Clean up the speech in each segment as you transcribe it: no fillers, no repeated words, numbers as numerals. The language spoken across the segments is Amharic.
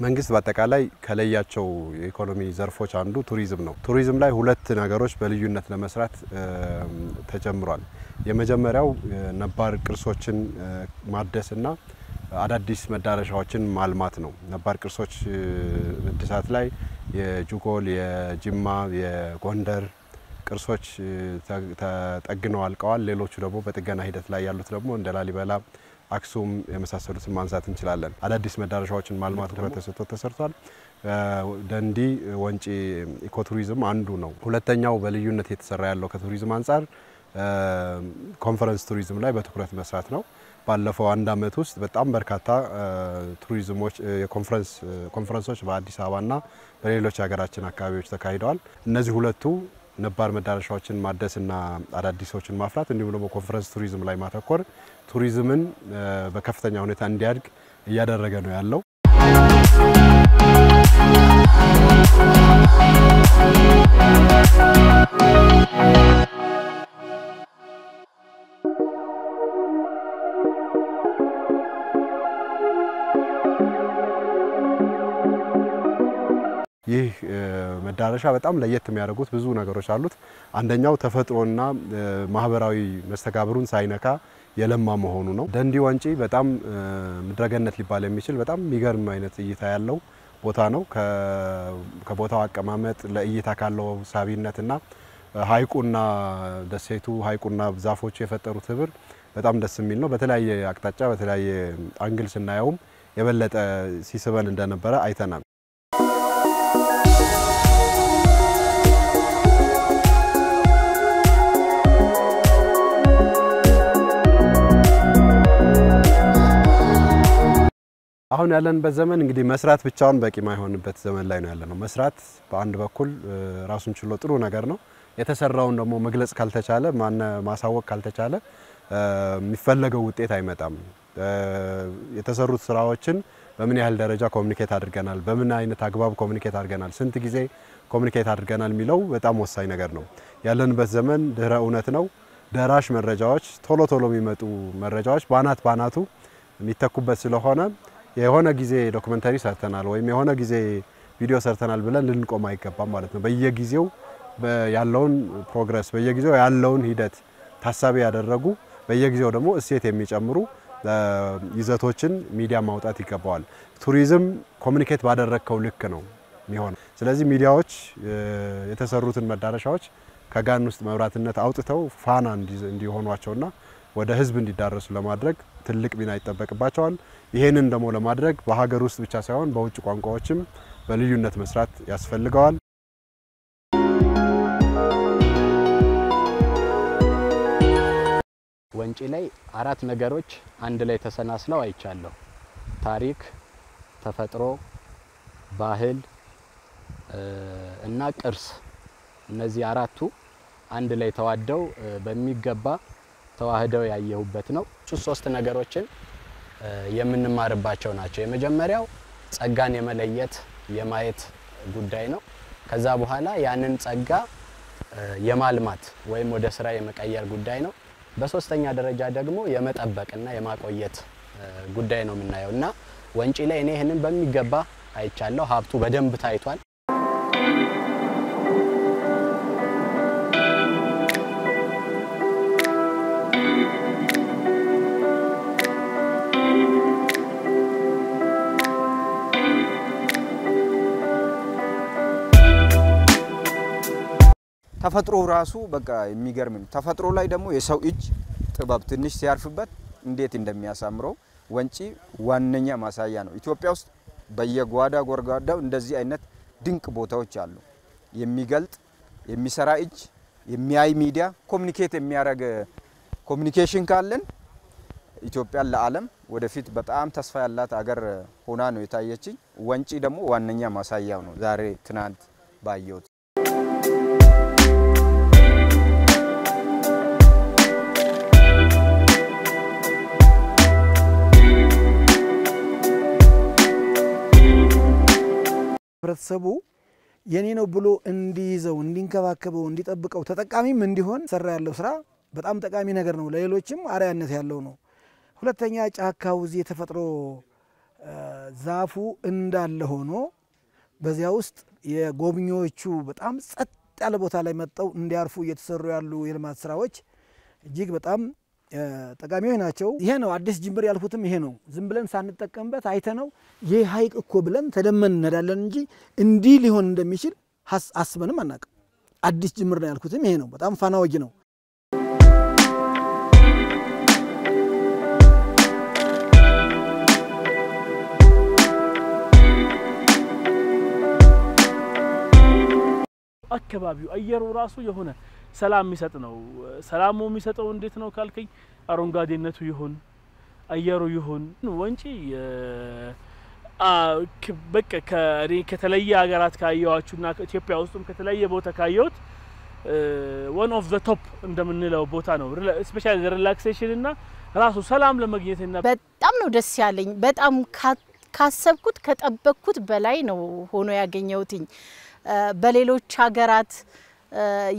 መንግስት በአጠቃላይ ከለያቸው የኢኮኖሚ ዘርፎች አንዱ ቱሪዝም ነው። ቱሪዝም ላይ ሁለት ነገሮች በልዩነት ለመስራት ተጀምሯል። የመጀመሪያው ነባር ቅርሶችን ማደስና አዳዲስ መዳረሻዎችን ማልማት ነው። ነባር ቅርሶች እድሳት ላይ የጁጎል፣ የጅማ፣ የጎንደር ቅርሶች ተጠግነው አልቀዋል። ሌሎቹ ደግሞ በጥገና ሂደት ላይ ያሉት ደግሞ እንደ ላሊበላ፣ አክሱም የመሳሰሉትን ማንሳት እንችላለን። አዳዲስ መዳረሻዎችን ማልማት ትኩረት ተሰጥቶ ተሰርቷል። ደንዲ ወንጪ ኢኮቱሪዝም አንዱ ነው። ሁለተኛው በልዩነት የተሰራ ያለው ከቱሪዝም አንፃር ኮንፈረንስ ቱሪዝም ላይ በትኩረት መስራት ነው። ባለፈው አንድ አመት ውስጥ በጣም በርካታ ቱሪዝሞች ኮንፈረንሶች በአዲስ አበባና በሌሎች ሀገራችን አካባቢዎች ተካሂደዋል። እነዚህ ሁለቱ ነባር መዳረሻዎችን ማደስና አዳዲሶችን ማፍራት እንዲሁም ደግሞ ኮንፈረንስ ቱሪዝም ላይ ማተኮር ቱሪዝምን በከፍተኛ ሁኔታ እንዲያድግ እያደረገ ነው ያለው። ይህ መዳረሻ በጣም ለየት የሚያደርጉት ብዙ ነገሮች አሉት። አንደኛው ተፈጥሮና ማህበራዊ መስተጋብሩን ሳይነካ የለማ መሆኑ ነው። ደንዲ ወንጪ በጣም ምድረገነት ሊባል የሚችል በጣም የሚገርም አይነት እይታ ያለው ቦታ ነው። ከቦታው አቀማመጥ ለእይታ ካለው ሳቢነትና ሀይቁና ደሴቱ ሀይቁና ዛፎቹ የፈጠሩት ህብር በጣም ደስ የሚል ነው። በተለያየ አቅጣጫ በተለያየ አንግል ስናየውም የበለጠ ሲስበን እንደነበረ አይተናል። አሁን ያለንበት ዘመን እንግዲህ መስራት ብቻውን በቂ ማይሆንበት ዘመን ላይ ነው ያለነው። መስራት በአንድ በኩል ራሱን ችሎ ጥሩ ነገር ነው። የተሰራውን ደግሞ መግለጽ ካልተቻለ ማሳወቅ ካልተቻለ የሚፈለገው ውጤት አይመጣም። የተሰሩት ስራዎችን በምን ያህል ደረጃ ኮሙኒኬት አድርገናል፣ በምን አይነት አግባብ ኮሙኒኬት አድርገናል፣ ስንት ጊዜ ኮሙኒኬት አድርገናል የሚለው በጣም ወሳኝ ነገር ነው። ያለንበት ዘመን ድህረ እውነት ነው። ደራሽ መረጃዎች ቶሎ የሚመጡ መረጃዎች ባናቱ የሚተኩበት ስለሆነ የሆነ ጊዜ ዶክመንተሪ ሰርተናል ወይም የሆነ ጊዜ ቪዲዮ ሰርተናል ብለን ልንቆም አይገባም ማለት ነው። በየጊዜው ያለውን ፕሮግረስ በየጊዜው ያለውን ሂደት ታሳቢ ያደረጉ በየጊዜው ደግሞ እሴት የሚጨምሩ ይዘቶችን ሚዲያ ማውጣት ይገባዋል። ቱሪዝም ኮሙኒኬት ባደረከው ልክ ነው የሚሆነው። ስለዚህ ሚዲያዎች የተሰሩትን መዳረሻዎች ከጋን ውስጥ መብራትነት አውጥተው ፋና እንዲሆኗቸውና ወደ ህዝብ እንዲዳረሱ ለማድረግ ትልቅ ሚና ይጠበቅባቸዋል። ይሄንን ደግሞ ለማድረግ በሀገር ውስጥ ብቻ ሳይሆን በውጭ ቋንቋዎችም በልዩነት መስራት ያስፈልጋል። ወንጪ ላይ አራት ነገሮች አንድ ላይ ተሰናስለው አይቻለሁ። ታሪክ፣ ተፈጥሮ፣ ባህል እና ቅርስ። እነዚህ አራቱ አንድ ላይ ተዋደው በሚገባ ተዋህደው ያየሁበት ነው። ሶስት ነገሮችን የምንማርባቸው ናቸው። የመጀመሪያው ጸጋን የመለየት የማየት ጉዳይ ነው። ከዛ በኋላ ያንን ጸጋ የማልማት ወይም ወደ ስራ የመቀየር ጉዳይ ነው። በሶስተኛ ደረጃ ደግሞ የመጠበቅና የማቆየት ጉዳይ ነው የምናየውና ወንጪ ላይ እኔ ይሄንን በሚገባ አይቻለሁ። ሀብቱ በደንብ ታይቷል። ተፈጥሮ ራሱ በቃ የሚገርም ነው። ተፈጥሮ ላይ ደግሞ የሰው እጅ ጥበብ ትንሽ ሲያርፍበት እንዴት እንደሚያሳምረው ወንጪ ዋነኛ ማሳያ ነው። ኢትዮጵያ ውስጥ በየጓዳ ጎርጓዳው እንደዚህ አይነት ድንቅ ቦታዎች አሉ። የሚገልጥ የሚሰራ እጅ የሚያይ ሚዲያ ኮሙኒኬት የሚያረግ ኮሙኒኬሽን ካለን ኢትዮጵያ ለዓለም ወደፊት በጣም ተስፋ ያላት አገር ሆና ነው የታየችኝ። ወንጪ ደግሞ ዋነኛ ማሳያው ነው ዛሬ ትናንት ባየሁት። ህብረተሰቡ የኔ ነው ብሎ እንዲይዘው እንዲንከባከበው እንዲጠብቀው ተጠቃሚም እንዲሆን ሰራ ያለው ስራ በጣም ጠቃሚ ነገር ነው። ለሌሎችም አርአያነት ያለው ነው። ሁለተኛ ጫካው እዚህ የተፈጥሮ ዛፉ እንዳለ ሆኖ በዚያ ውስጥ የጎብኚዎቹ በጣም ጸጥ ያለ ቦታ ላይ መጥተው እንዲያርፉ እየተሰሩ ያሉ የልማት ስራዎች እጅግ በጣም ጠቃሚዎች ናቸው። ይሄ ነው አዲስ ጅምር ያልኩትም ይሄ ነው። ዝም ብለን ሳንጠቀምበት አይተነው ይሄ ሀይቅ እኮ ብለን ተደመን እንሄዳለን እንጂ እንዲህ ሊሆን እንደሚችል አስበንም አናውቅም። አዲስ ጅምር ነው ያልኩትም ይሄ ነው። በጣም ፋና ወጊ ነው። አካባቢው አየሩ ራሱ የሆነ ሰላም የሚሰጥ ነው። ሰላሙ የሚሰጠው እንዴት ነው ካልከኝ አረንጓዴነቱ ይሁን አየሩ ይሁን ወንጪ በቃ ከተለየ ሀገራት ካየዋችሁና ኢትዮጵያ ውስጥም ከተለየ ቦታ ካየሁት one of the top እንደምንለው ቦታ ነው። ስፔሻሊ ሪላክሴሽን እና ራሱ ሰላም ለማግኘትና በጣም ነው ደስ ያለኝ። በጣም ካሰብኩት ከጠበቅኩት በላይ ነው ሆኖ ያገኘሁትኝ። በሌሎች ሀገራት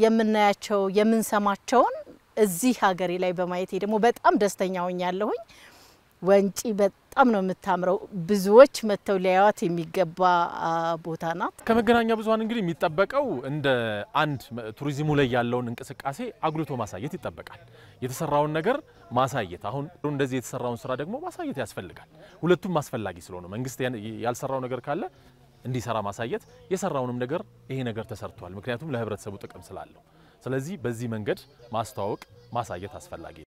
የምናያቸው የምንሰማቸውን እዚህ ሀገሬ ላይ በማየቴ ደግሞ በጣም ደስተኛ ሆኛለሁኝ። ወንጪ በጣም ነው የምታምረው። ብዙዎች መተው ሊያዩት የሚገባ ቦታ ናት። ከመገናኛ ብዙሃን እንግዲህ የሚጠበቀው እንደ አንድ ቱሪዝሙ ላይ ያለውን እንቅስቃሴ አጉልቶ ማሳየት ይጠበቃል። የተሰራውን ነገር ማሳየት፣ አሁን እንደዚህ የተሰራውን ስራ ደግሞ ማሳየት ያስፈልጋል። ሁለቱም አስፈላጊ ስለሆነ መንግስት ያልሰራው ነገር ካለ እንዲሰራ ማሳየት፣ የሰራውንም ነገር ይሄ ነገር ተሰርቷል ምክንያቱም ለህብረተሰቡ ጥቅም ስላለው። ስለዚህ በዚህ መንገድ ማስተዋወቅ ማሳየት አስፈላጊ